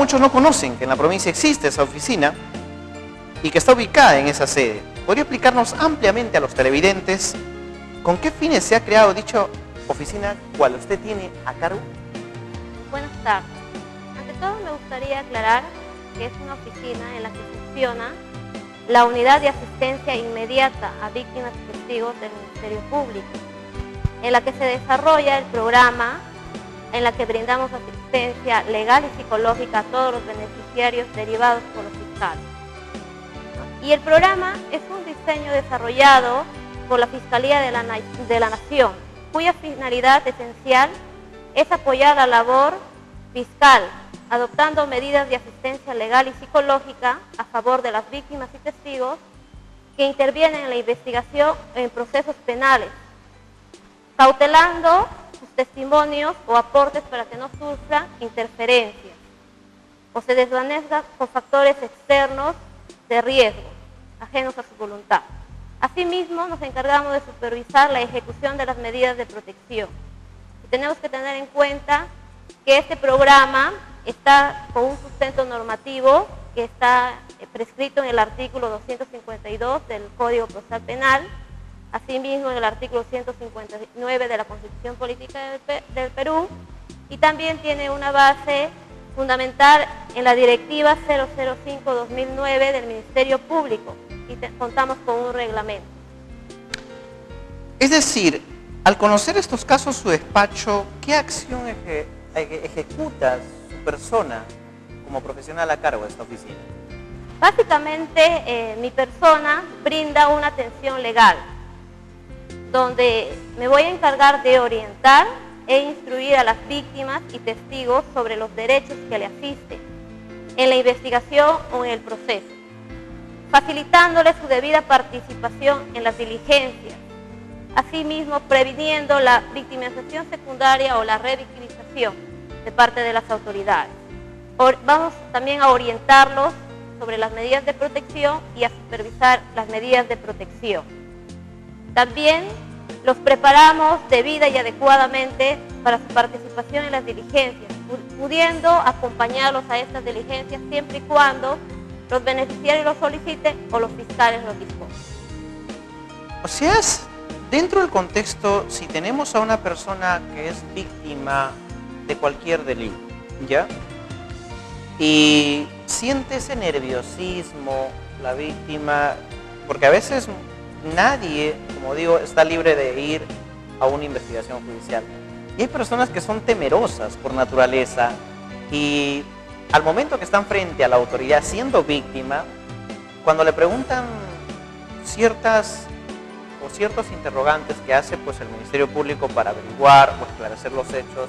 muchos no conocen que en la provincia existe esa oficina y que está ubicada en esa sede. ¿Podría explicarnos ampliamente a los televidentes con qué fines se ha creado dicha oficina cual usted tiene a cargo? Buenas tardes. Ante todo me gustaría aclarar que es una oficina en la que funciona la Unidad de Asistencia Inmediata a Víctimas y Testigos del Ministerio Público, en la que se desarrolla el programa en la que brindamos asistencia legal y psicológica a todos los beneficiarios derivados por los fiscales. Y el programa es un diseño desarrollado por la Fiscalía de la Nación, cuya finalidad esencial es apoyar la labor fiscal, adoptando medidas de asistencia legal y psicológica a favor de las víctimas y testigos que intervienen en la investigación en procesos penales, cautelando sus testimonios o aportes para que no sufran interferencias o se desvanezcan con factores externos de riesgo, ajenos a su voluntad. Asimismo, nos encargamos de supervisar la ejecución de las medidas de protección. Y tenemos que tener en cuenta que este programa está con un sustento normativo que está prescrito en el artículo 252 del Código Procesal Penal, asimismo en el artículo 159 de la Constitución Política del Perú, y también tiene una base fundamental en la Directiva 005-2009 del Ministerio Público, y contamos con un reglamento. Es decir, al conocer estos casos su despacho, ¿qué acción ejecuta su persona como profesional a cargo de esta oficina? Básicamente, mi persona brinda una atención legal, donde me voy a encargar de orientar e instruir a las víctimas y testigos sobre los derechos que le asisten en la investigación o en el proceso, facilitándoles su debida participación en las diligencias, asimismo previniendo la victimización secundaria o la revictimización de parte de las autoridades. Vamos también a orientarlos sobre las medidas de protección y a supervisar las medidas de protección. También los preparamos debida y adecuadamente para su participación en las diligencias, pudiendo acompañarlos a estas diligencias siempre y cuando los beneficiarios lo soliciten o los fiscales lo dispongan. O sea, dentro del contexto, si tenemos a una persona que es víctima de cualquier delito, ¿ya? Y siente ese nerviosismo, la víctima, porque a veces nadie, como digo, está libre de ir a una investigación judicial. Y hay personas que son temerosas por naturaleza y al momento que están frente a la autoridad siendo víctima, cuando le preguntan ciertos interrogantes que hace pues el Ministerio Público para averiguar o esclarecer los hechos,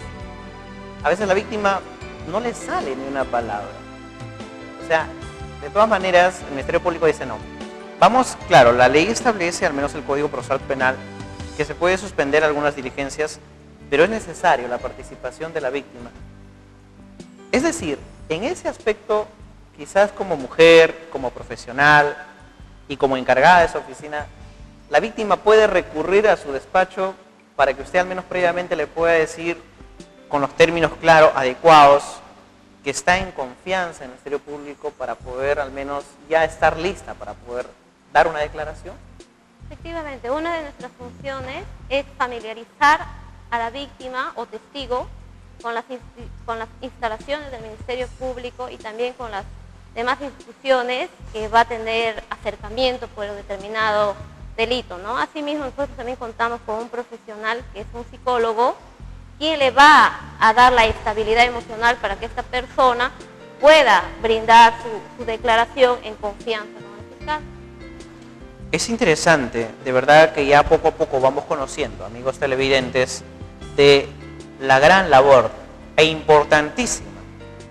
a veces la víctima no le sale ni una palabra. O sea, de todas maneras, el Ministerio Público dice no. Vamos, claro, la ley establece, al menos el Código Procesal Penal, que se puede suspender algunas diligencias, pero es necesario la participación de la víctima. Es decir, en ese aspecto, quizás como mujer, como profesional y como encargada de esa oficina, la víctima puede recurrir a su despacho para que usted al menos previamente le pueda decir con los términos claros, adecuados, que está en confianza en el Ministerio Público para poder al menos ya estar lista para poder dar una declaración. Efectivamente, una de nuestras funciones es familiarizar a la víctima o testigo con las instalaciones del Ministerio Público y también con las demás instituciones que va a tener acercamiento por un determinado delito, ¿no? Asimismo, nosotros también contamos con un profesional que es un psicólogo, quien le va a dar la estabilidad emocional para que esta persona pueda brindar su declaración en confianza con el fiscal. Es interesante, de verdad que ya poco a poco vamos conociendo, amigos televidentes, de la gran labor e importantísima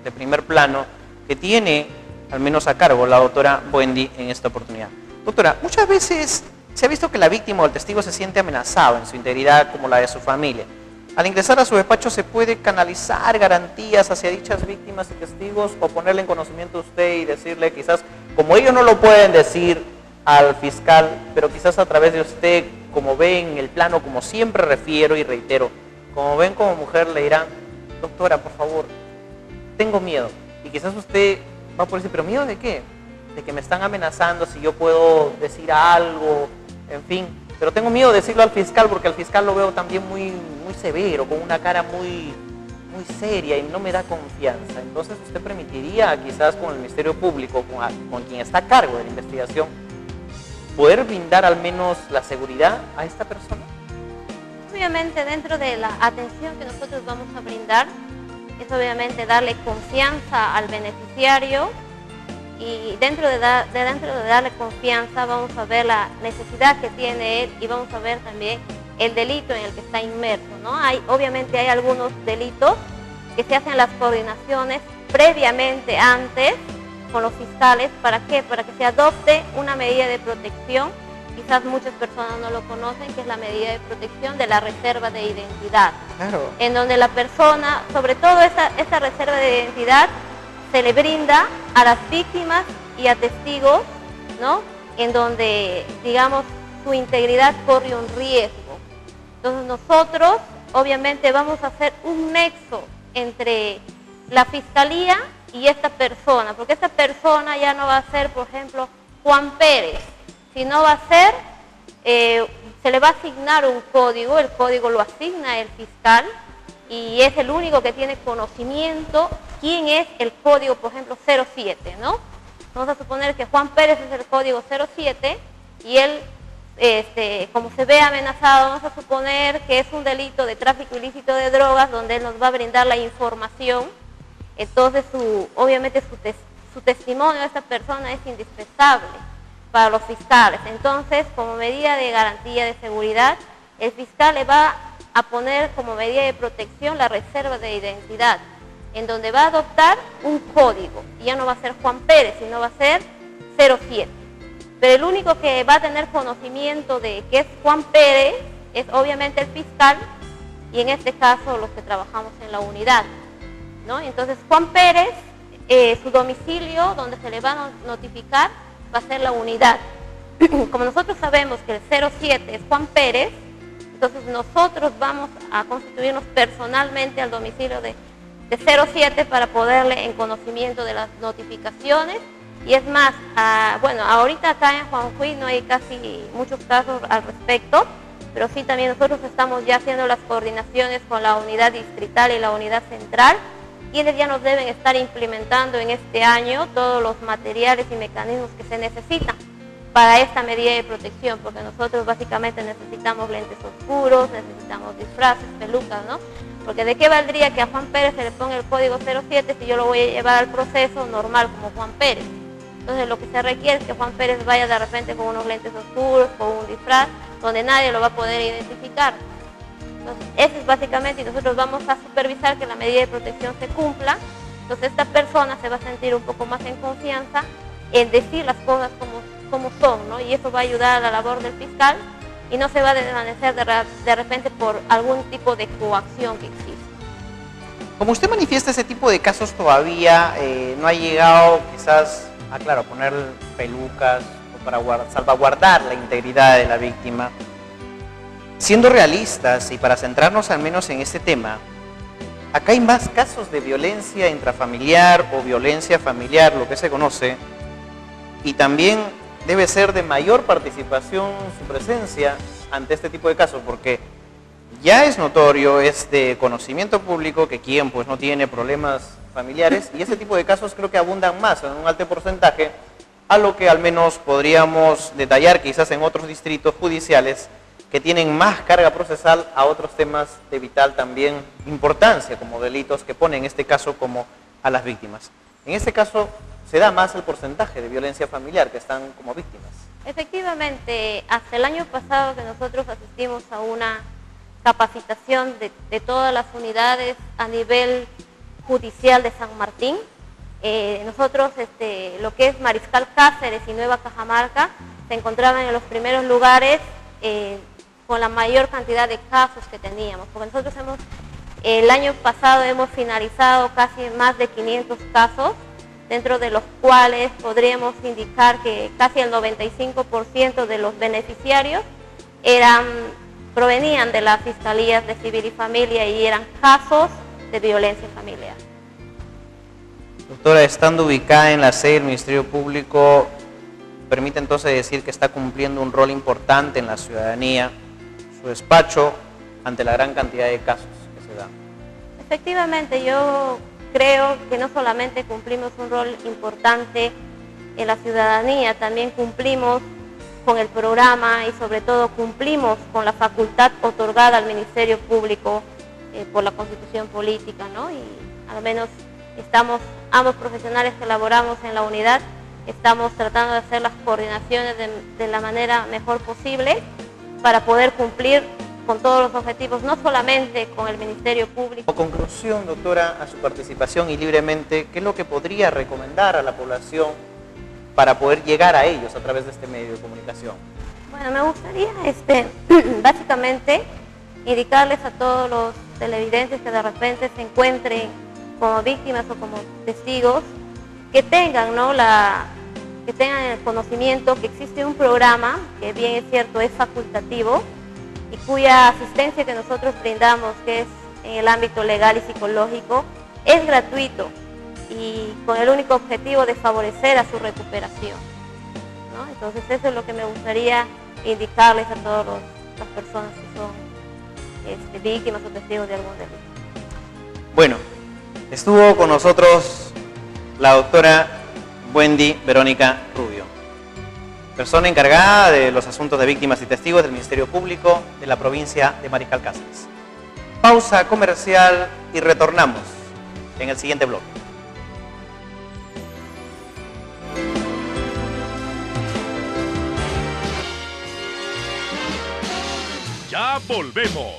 de primer plano que tiene, al menos a cargo, la doctora Buendy en esta oportunidad. Doctora, muchas veces se ha visto que la víctima o el testigo se siente amenazado en su integridad como la de su familia. Al ingresar a su despacho se puede canalizar garantías hacia dichas víctimas y testigos o ponerle en conocimiento a usted y decirle quizás, como ellos no lo pueden decir al fiscal, pero quizás a través de usted, como ven en el plano, como siempre refiero y reitero, como ven como mujer le dirán, doctora, por favor, tengo miedo Y quizás usted va por decir, ¿pero miedo de qué? De que me están amenazando, si yo puedo decir algo, en fin. Pero tengo miedo de decirlo al fiscal porque al fiscal lo veo también muy severo, con una cara muy seria y no me da confianza. Entonces, ¿usted permitiría quizás con el Ministerio Público, con quien está a cargo de la investigación, poder brindar al menos la seguridad a esta persona? Obviamente, dentro de la atención que nosotros vamos a brindar, es obviamente darle confianza al beneficiario, y dentro de darle confianza vamos a ver la necesidad que tiene él y vamos a ver también el delito en el que está inmerso, ¿no? Obviamente hay algunos delitos que se hacen las coordinaciones previamente antes con los fiscales. ¿Para qué? Para que se adopte una medida de protección. Quizás muchas personas no lo conocen, que es la medida de protección de la reserva de identidad. Claro. En donde la persona, sobre todo esta reserva de identidad, se le brinda a las víctimas y a testigos, ¿no? En donde, digamos, su integridad corre un riesgo. Entonces nosotros, obviamente, vamos a hacer un nexo entre la fiscalía y esta persona, porque esta persona ya no va a ser, por ejemplo, Juan Pérez, sino va a ser, se le va a asignar un código, el código lo asigna el fiscal y es el único que tiene conocimiento quién es el código, por ejemplo, 07, ¿no? Vamos a suponer que Juan Pérez es el código 07 y él, como se ve amenazado, vamos a suponer que es un delito de tráfico ilícito de drogas donde él nos va a brindar la información. Entonces, obviamente su testimonio de esta persona es indispensable para los fiscales. Entonces, como medida de garantía de seguridad, el fiscal le va a poner como medida de protección la reserva de identidad, en donde va a adoptar un código. Y ya no va a ser Juan Pérez, sino va a ser 07. Pero el único que va a tener conocimiento de que es Juan Pérez es obviamente el fiscal y en este caso los que trabajamos en la unidad, ¿no? Entonces Juan Pérez, su domicilio donde se le va a notificar va a ser la unidad. Como nosotros sabemos que el 07 es Juan Pérez, entonces nosotros vamos a constituirnos personalmente al domicilio de 07 para poderle en conocimiento de las notificaciones. Y es más, bueno, ahorita acá en Juanjuy no hay casi muchos casos al respecto, pero sí también nosotros estamos ya haciendo las coordinaciones con la unidad distrital y la unidad central, quienes ya nos deben estar implementando en este año todos los materiales y mecanismos que se necesitan para esta medida de protección, porque nosotros básicamente necesitamos lentes oscuros, necesitamos disfraces, pelucas, ¿no? Porque ¿de qué valdría que a Juan Pérez se le ponga el código 07 si yo lo voy a llevar al proceso normal como Juan Pérez? Entonces lo que se requiere es que Juan Pérez vaya de repente con unos lentes oscuros, con un disfraz, donde nadie lo va a poder identificar. Entonces eso es básicamente, y nosotros vamos a supervisar que la medida de protección se cumpla. Entonces esta persona se va a sentir un poco más en confianza en decir las cosas como son, ¿no? Y eso va a ayudar a la labor del fiscal y no se va a desvanecer de repente por algún tipo de coacción que existe. Como usted manifiesta, ese tipo de casos todavía no ha llegado quizás a, claro, poner pelucas o para salvaguardar la integridad de la víctima. Siendo realistas y para centrarnos al menos en este tema, acá hay más casos de violencia intrafamiliar o violencia familiar, lo que se conoce, y también debe ser de mayor participación su presencia ante este tipo de casos, porque ya es notorio, es de conocimiento público que quien pues no tiene problemas familiares, y ese tipo de casos creo que abundan más en un alto porcentaje a lo que al menos podríamos detallar quizás en otros distritos judiciales que tienen más carga procesal a otros temas de vital también importancia, como delitos que ponen en este caso como a las víctimas. En este caso se da más el porcentaje de violencia familiar que están como víctimas. Efectivamente, hasta el año pasado que nosotros asistimos a una capacitación de todas las unidades a nivel judicial de San Martín, nosotros, lo que es Mariscal Cáceres y Nueva Cajamarca, se encontraban en los primeros lugares con la mayor cantidad de casos que teníamos, porque nosotros el año pasado hemos finalizado casi más de 500 casos, dentro de los cuales podríamos indicar que casi el 95% de los beneficiarios provenían de las fiscalías de civil y familia y eran casos de violencia familiar. Doctora, estando ubicada en la sede del Ministerio Público, permite entonces decir que está cumpliendo un rol importante en la ciudadanía, su despacho, ante la gran cantidad de casos que se dan. Efectivamente, yo creo que no solamente cumplimos un rol importante en la ciudadanía, también cumplimos con el programa y sobre todo cumplimos con la facultad otorgada al Ministerio Público por la Constitución Política, ¿no? Y al menos estamos, ambos profesionales que laboramos en la unidad, estamos tratando de hacer las coordinaciones de la manera mejor posible para poder cumplir con todos los objetivos, no solamente con el Ministerio Público. Como conclusión, doctora, a su participación y libremente, ¿qué es lo que podría recomendar a la población para poder llegar a ellos a través de este medio de comunicación? Bueno, me gustaría básicamente indicarles a todos los televidentes que de repente se encuentren como víctimas o como testigos, que tengan, ¿no?, que tengan el conocimiento que existe un programa que, bien es cierto, es facultativo y cuya asistencia que nosotros brindamos, que es en el ámbito legal y psicológico, es gratuito y con el único objetivo de favorecer a su recuperación, ¿no? Entonces eso es lo que me gustaría indicarles a todas las personas que son víctimas o testigos de algún delito. Bueno, estuvo con nosotros la doctora Wendy Verónica Rubio, persona encargada de los asuntos de víctimas y testigos del Ministerio Público de la provincia de Mariscal Cáceres. Pausa comercial y retornamos en el siguiente bloque. Ya volvemos.